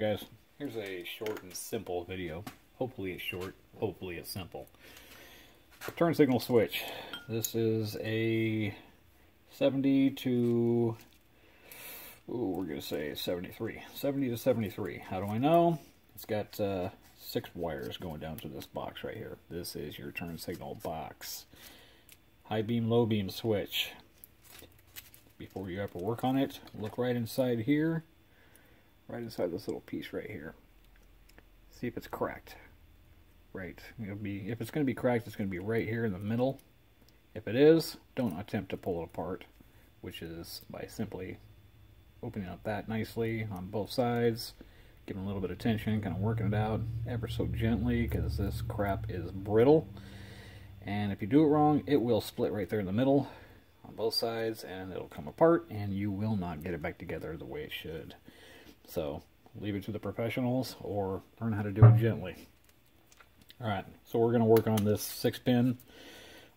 Guys, here's a short and simple video. Hopefully it's short, hopefully it's simple. Turn signal switch. This is a 70 to, we're going to say 73. 70 to 73. How do I know? It's got 6 wires going down to this box right here. This is your turn signal box. High beam, low beam switch. Before you ever work on it, look right inside here. Right inside this little piece right here. See if it's cracked. Right. If it's going to be cracked, it's going to be right here in the middle. If it is, don't attempt to pull it apart, which is by simply opening up that nicely on both sides, giving a little bit of tension, kind of working it out ever so gently, because this crap is brittle. And if you do it wrong, it will split right there in the middle on both sides, and it'll come apart, and you will not get it back together the way it should. So leave it to the professionals, or learn how to do it gently. Alright, so we're going to work on this 6-pin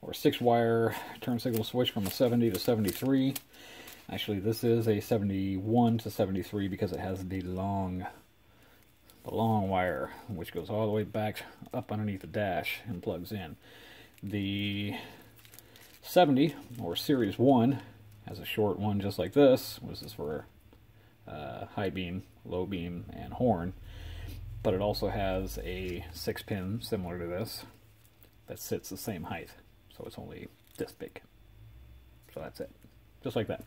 or 6-wire turn signal switch from a 70 to 73. Actually, this is a 71 to 73 because it has the long wire, which goes all the way back up underneath the dash and plugs in. The 70 or Series 1 has a short one just like this. This is for high beam, low beam, and horn. But it also has a 6-pin similar to this that sits the same height. So it's only this big. So that's it. Just like that.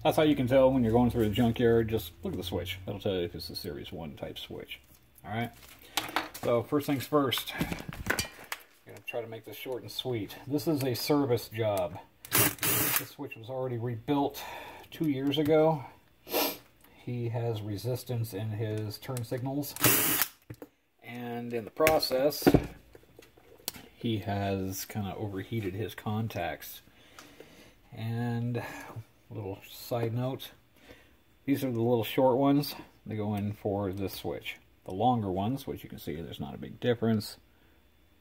That's how you can tell when you're going through the junkyard. Just look at the switch. That'll tell you if it's a Series 1 type switch. Alright? So first things first. I'm going to try to make this short and sweet. This is a service job. This switch was already rebuilt 2 years ago. He has resistance in his turn signals. And in the process, he has kind of overheated his contacts. And a little side note, these are the little short ones. They go in for this switch. The longer ones, which you can see there's not a big difference,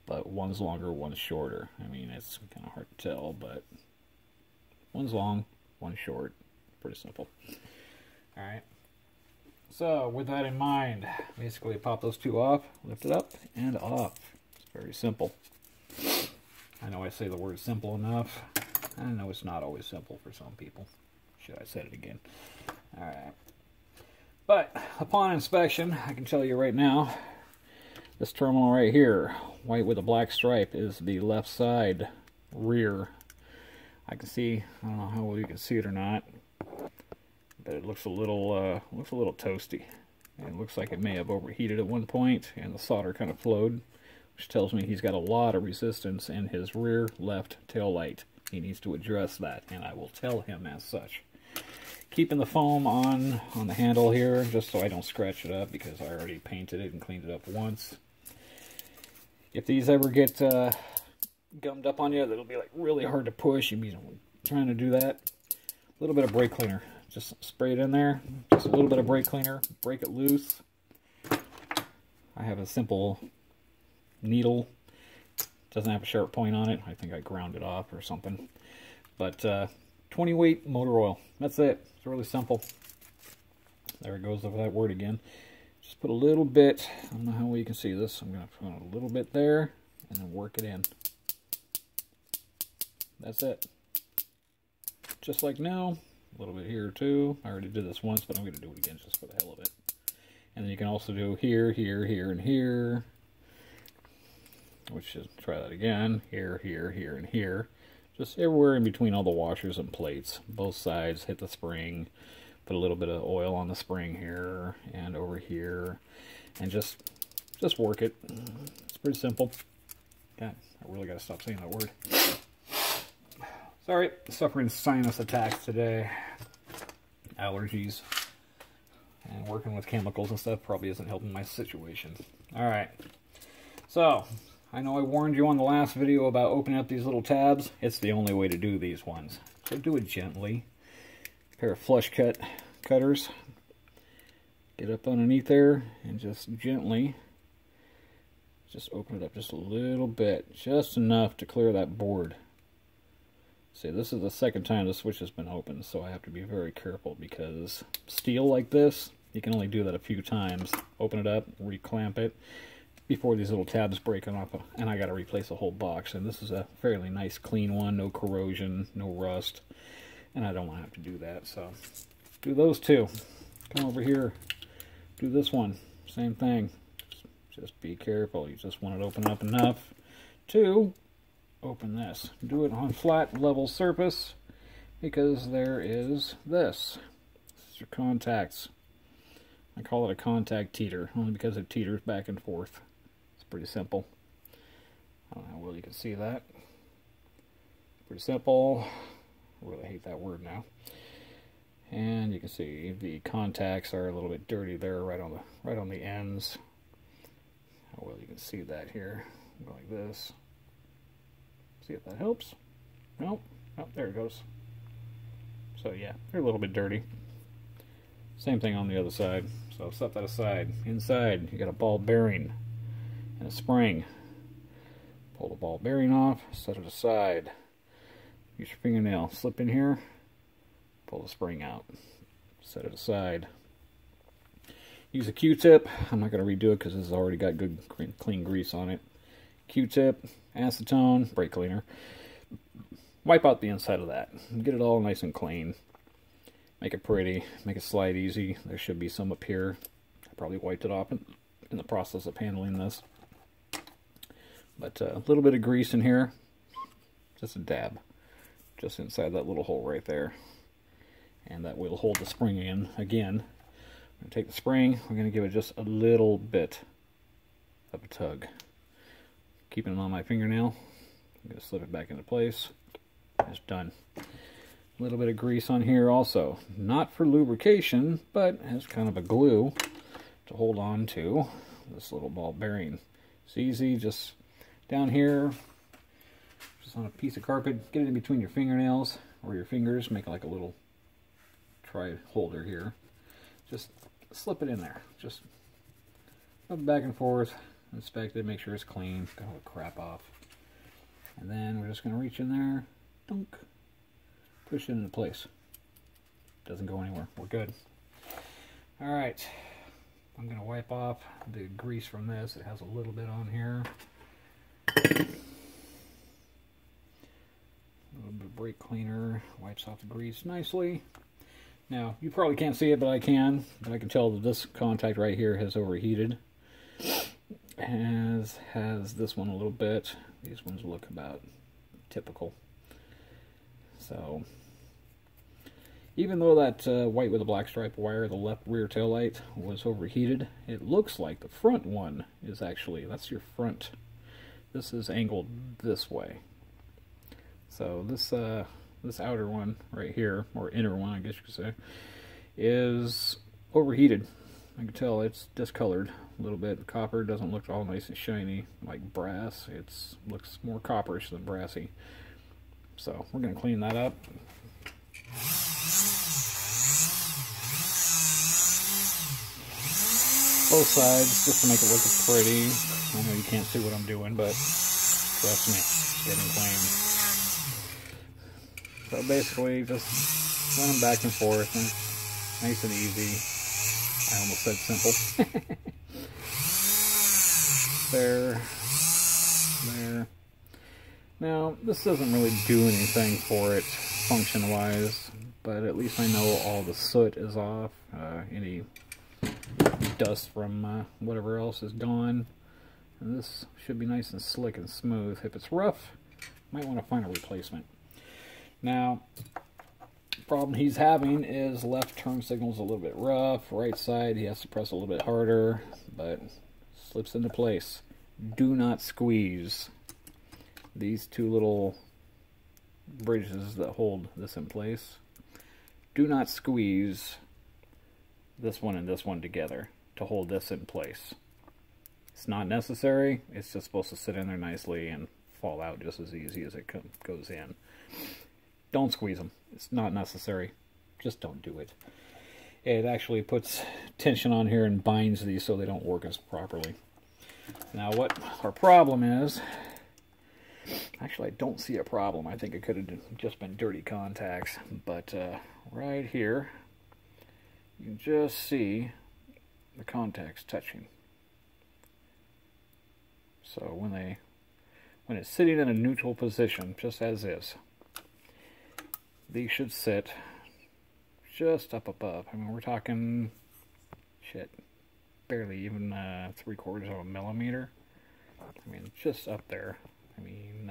but one's longer, one's shorter. I mean, it's kind of hard to tell, but one's long, one's short. Pretty simple. Alright. So, with that in mind, basically pop those two off, lift it up, and off. It's very simple. I know I say the word simple enough. I know it's not always simple for some people. Should I say it again? Alright. But, upon inspection, I can tell you right now, this terminal right here, white with a black stripe, is the left side rear. I can see, I don't know how well you can see it or not, but it looks a little toasty. And it looks like it may have overheated at one point, and the solder kind of flowed, which tells me he's got a lot of resistance in his rear left tail light. He needs to address that, and I will tell him as such. Keeping the foam on the handle here, just so I don't scratch it up, because I already painted it and cleaned it up once. If these ever get gummed up on you, that'll be like really hard to push. You'll be trying to do that. A little bit of brake cleaner. Just spray it in there. Just a little bit of brake cleaner. Break it loose. I have a simple needle. Doesn't have a sharp point on it. I think I ground it off or something. But 20 weight motor oil. That's it. It's really simple. There it goes over that word again. Just put a little bit. I don't know how well you can see this. I'm going to put a little bit there and then work it in. That's it. Just like now. A little bit here too. I already did this once, but I'm going to do it again just for the hell of it. And then you can also do here, here, here, and here. Which is, try that again. Here, here, here, and here. Just everywhere in between all the washers and plates. Both sides, hit the spring. Put a little bit of oil on the spring here and over here. And just work it. It's pretty simple. God, I really got to stop saying that word. Sorry, suffering sinus attacks today. Allergies. And working with chemicals and stuff probably isn't helping my situation. Alright. So, I know I warned you on the last video about opening up these little tabs. It's the only way to do these ones. So do it gently. A pair of flush cut cutters. Get up underneath there and just gently just open it up just a little bit. Just enough to clear that board. See, this is the second time the switch has been opened, so I have to be very careful because steel like this you can only do that a few times. Open it up, reclamp it, before these little tabs break off, and I got to replace the whole box. And this is a fairly nice clean one, no corrosion, no rust, and I don't want to have to do that. So do those two. Come over here, do this one, same thing. Just be careful, you just want it to open up enough to open this. Do it on flat level surface, because there is this. This is your contacts. I call it a contact teeter, only because it teeters back and forth. It's pretty simple. I don't know how well you can see that. Pretty simple. I really hate that word now. And you can see the contacts are a little bit dirty there, right on the ends. How well you can see that here. Go like this. See if that helps. Nope. Oh, there it goes. So yeah, they're a little bit dirty. Same thing on the other side. So set that aside. Inside, you got a ball bearing and a spring. Pull the ball bearing off, set it aside. Use your fingernail, slip in here, pull the spring out, set it aside. Use a Q-tip. I'm not going to redo it because this has already got good clean grease on it. Q-tip, acetone, brake cleaner. Wipe out the inside of that. Get it all nice and clean. Make it pretty. Make it slide easy. There should be some up here. I probably wiped it off in the process of handling this. But a little bit of grease in here. Just a dab. Just inside that little hole right there. And that will hold the spring in again. We're going to take the spring. We're going to give it just a little bit of a tug. Keeping it on my fingernail. I'm going to slip it back into place. It's done. A little bit of grease on here also. Not for lubrication, but as kind of a glue to hold on to this little ball bearing. It's easy, just down here, just on a piece of carpet. Get it in between your fingernails or your fingers. Make like a little tri holder here. Just slip it in there. Just rub it back and forth. Inspect it, make sure it's clean. Got all the crap off. And then we're just going to reach in there. Dunk. Push it into place. Doesn't go anywhere. We're good. Alright. I'm going to wipe off the grease from this. It has a little bit on here. A little bit of brake cleaner. Wipes off the grease nicely. Now, you probably can't see it, but I can. But I can tell that this contact right here has overheated. As has this one a little bit. These ones look about typical. So, even though that white with a black stripe wire, the left rear tail light, was overheated, it looks like the front one is actually, that's your front. This is angled this way. So this outer one right here, or inner one I guess you could say, is overheated. I can tell it's discolored a little bit. Copper doesn't look all nice and shiny like brass. It looks more copperish than brassy. So we're going to clean that up. Both sides, just to make it look pretty. I know you can't see what I'm doing, but trust me, it's getting clean. So basically, just run them back and forth, and nice and easy. I almost said simple. There. There. Now, this doesn't really do anything for it function-wise, but at least I know all the soot is off. Any dust from whatever else is gone. And this should be nice and slick and smooth. If it's rough, might want to find a replacement. Now, the problem he's having is left turn signal's a little bit rough. Right side, he has to press a little bit harder, but slips into place. Do not squeeze. These two little bridges that hold this in place. Do not squeeze this one and this one together to hold this in place. It's not necessary. It's just supposed to sit in there nicely and fall out just as easy as it goes in. Don't squeeze them. It's not necessary. Just don't do it. It actually puts tension on here and binds these so they don't work as properly. Now what our problem is, actually I don't see a problem. I think it could have just been dirty contacts, but right here you can just see the contacts touching. So when it's sitting in a neutral position, just as is, these should sit just up above. I mean, we're talking, shit, barely even 3/4 of a millimeter. I mean, just up there. I mean,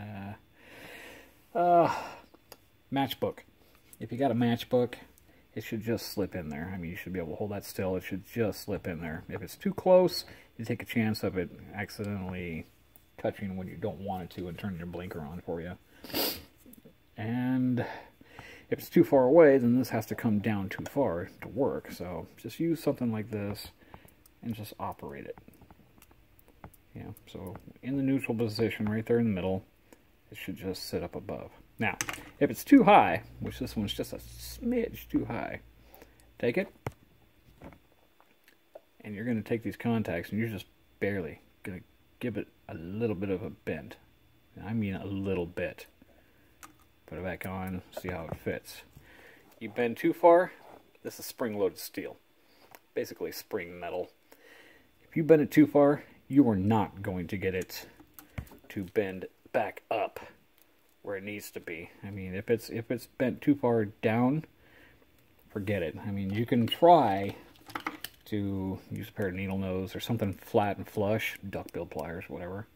matchbook. If you got a matchbook, it should just slip in there. I mean, you should be able to hold that still. It should just slip in there. If it's too close, you take a chance of it accidentally touching when you don't want it to and turning your blinker on for you. And if it's too far away, then this has to come down too far to work. So just use something like this and just operate it. Yeah, so in the neutral position right there in the middle, it should just sit up above. Now, if it's too high, which this one's just a smidge too high, take it, and you're going to take these contacts and you're just barely going to give it a little bit of a bend. I mean a little bit. Put it back on, see how it fits. You bend too far, this is spring-loaded steel. Basically spring metal. If you bend it too far, you are not going to get it to bend back up where it needs to be. I mean, if it's bent too far down, forget it. I mean, you can try to use a pair of needle nose or something flat and flush, duckbill pliers, whatever.